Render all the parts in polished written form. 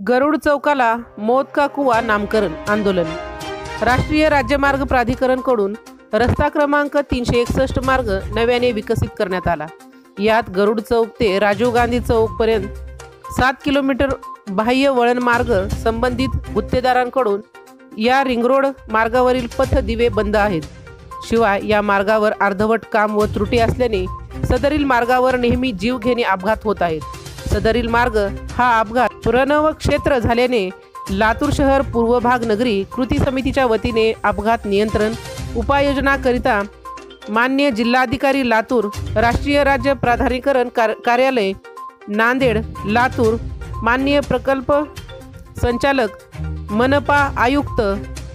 गरुड चौकाला मौत का कुआं नामकरण आंदोलन। राष्ट्रीय राज्यमार्ग प्राधिकरणकडून रस्ता क्रमांक 361 मार्ग नव्याने विकसित करण्यात आला। यात गरुड चौक ते राजीव गांधी चौक पर्यंत 7 किलोमीटर बाह्य वळण मार्ग संबंधित गुत्तेदारांकडून या रिंग रोड मार्गावरील पथ दिवे बंद आहेत। शिवाय या मार्गावर अर्धवट काम व त्रुटी असल्याने सदरील मार्गावर नेहमी जीवघेणे अपघात होत आहेत। सदरील मार्ग हा अपघात प्रणव क्षेत्र झाल्याने लातूर शहर पूर्व भाग नगरी कृती समितीच्या वतीने अपघात नियंत्रण उपाययोजनाकरिता मान्य जिल्हाधिकारी लातूर, राष्ट्रीय राज्य प्राधिकरण कार्यालय नांदेड लातूर, मान्य प्रकल्प संचालक मनपा आयुक्त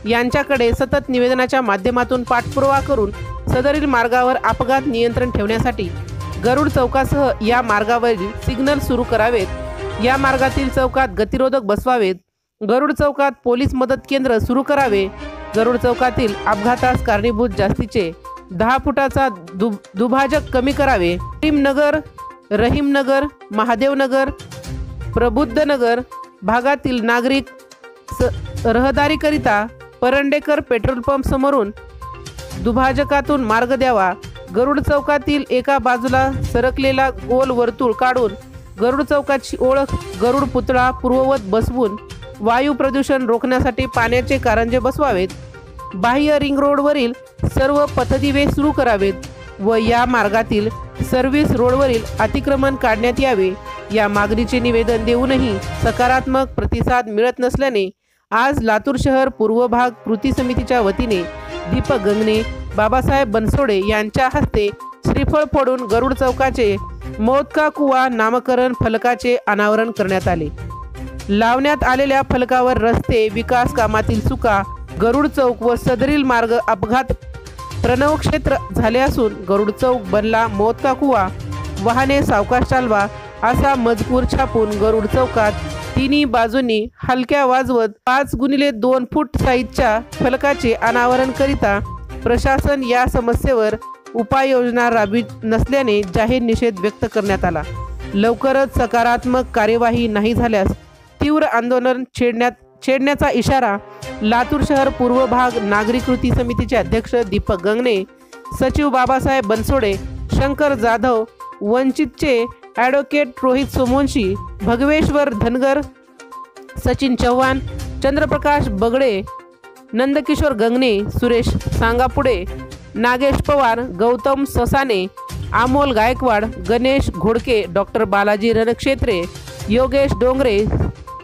यांच्याकडे सतत निवेदनाच्या माध्यमातून पाठपुरावा करून सदरील मार्गावर अपघात नियंत्रण ठेवण्यासाठी गरुड चौकासह या मार्गावरील सिग्नल सुरू करावेत। या मार्गातील चौकात गतिरोधक बसवावेत। गरुड चौकात पोलीस मदत केंद्र सुरू करावे। गरुड चौकातील अपघातास कारणीभूत जास्तीचे 10 फुटाचा दुभाजक कमी करावे। रहीमनगर, महादेवनगर, प्रबुद्धनगर भागातील नागरिक रहदारीकरिता परंडेकर पेट्रोल पंप समोरून दुभाजकातून मार्ग द्यावा। गरुड चौकातील एका बाजूला सरकलेला गोल वर्तुळ काढून गरुड चौकाची ओळख गरुड पुतळा पूर्ववत बसवून वायू प्रदूषण रोखण्यासाठी पाण्याचे कारंजे बसवावेत। बाह्य रिंग रोडवरील सर्व पथदिवे सुरू करावेत व या मार्गातील सर्व्हिस रोडवरील अतिक्रमण काढण्यात यावे। या मागणीचे निवेदन देऊनही सकारात्मक प्रतिसाद मिळत नसल्याने आज लातूर शहर पूर्व भाग कृती समितीच्या वतीने दीपक गंगणे, बाबासाहेब बनसोडे यांच्या हस्ते श्रीफळ फोडून गरुड चौकाचे मौत का कुआं नामकरण फलकाचे अनावरण करण्यात आले। लावण्यात आलेल्या फलकावर रस्ते विकास कामातील चुका, गरुड चौक व सदरील मार्ग अपघात प्रणव क्षेत्र झाले असून गरुड चौक बनला मौत का कुआं, वाहने सावकाश चालवा असा मजकूर छापून गरुड चौकात तिन्ही बाजूंनी हलक्या वाजवत 5x2 फूट साईजच्या फलकाचे अनावरण करिता प्रशासन या समस्येवर उपाययोजना राबवित नसल्याने जाहीर निषेध व्यक्त करण्यात आला। लवकरच सकारात्मक कार्यवाही नाही झाल्यास तीव्र आंदोलन छेडण्याचा इशारा लातूर शहर पूर्व भाग नागरी कृती समितीचे अध्यक्ष दीपक गंगणे, सचिव बाबासाहेब बनसोडे, शंकर जाधव, वंचितचे ॲडव्होकेट रोहित सोमवंशी, भगवेश्वर धनगर, सचिन चव्हाण, चंद्रप्रकाश बगडे, नंदकिशोर गंगणे, सुरेश सांगापुडे, नागेश पवार, गौतम ससाने, अमोल गायकवाड, गणेश घोडके, डॉक्टर बालाजी रणक्षेत्रे, योगेश डोंगरे,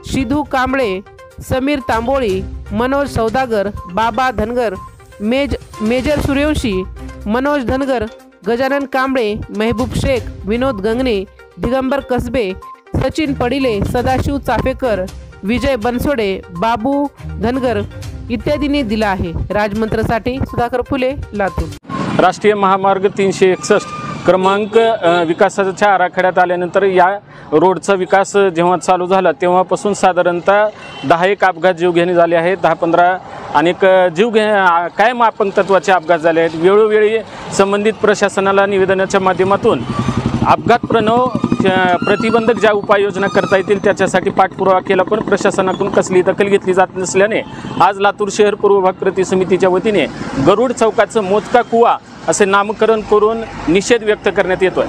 शिधू कांबळे, समीर तांबोळी, मनोज सौदागर, बाबा धनगर, मेजर सूर्यवंशी, मनोज धनगर, गजानन कांबळे, महबूब शेख, विनोद गंगणे, दिगंबर कसबे, सचिन पडिले, सदाशिव चाफेकर, विजय बनसोडे, बाबू धनगर इत्यादींनी दिला आहे। राजमंत्रसाठी सुधाकर फुले, लातूर। राष्ट्रीय महामार्ग 361 क्रमांक विकासाच्या आराखड्यात आल्यानंतर या रोडचा विकास जेव्हा चालू झाला तेव्हापासून साधारणतः 10 अपघात जीवघेणी झाले आहेत। 10-15 अनेक कायम अपंगत्वाचे अपघात झाले आहेत। वेळोवेळी संबंधित प्रशासनाला निवेदनाच्या माध्यमातून अपघात प्रतिबंधक ज्या उपाययोजना करता येतील त्याच्यासाठी पाठपुरावा केला, पण प्रशासनाकडून कसली दखल घेतली जात नसल्याने आज लातूर शहर पूर्व भाग कृती समितीच्या वतीने गरुड चौकाचं मौत का कुआं असे नामकरण करून निषेध व्यक्त करण्यात येतोय।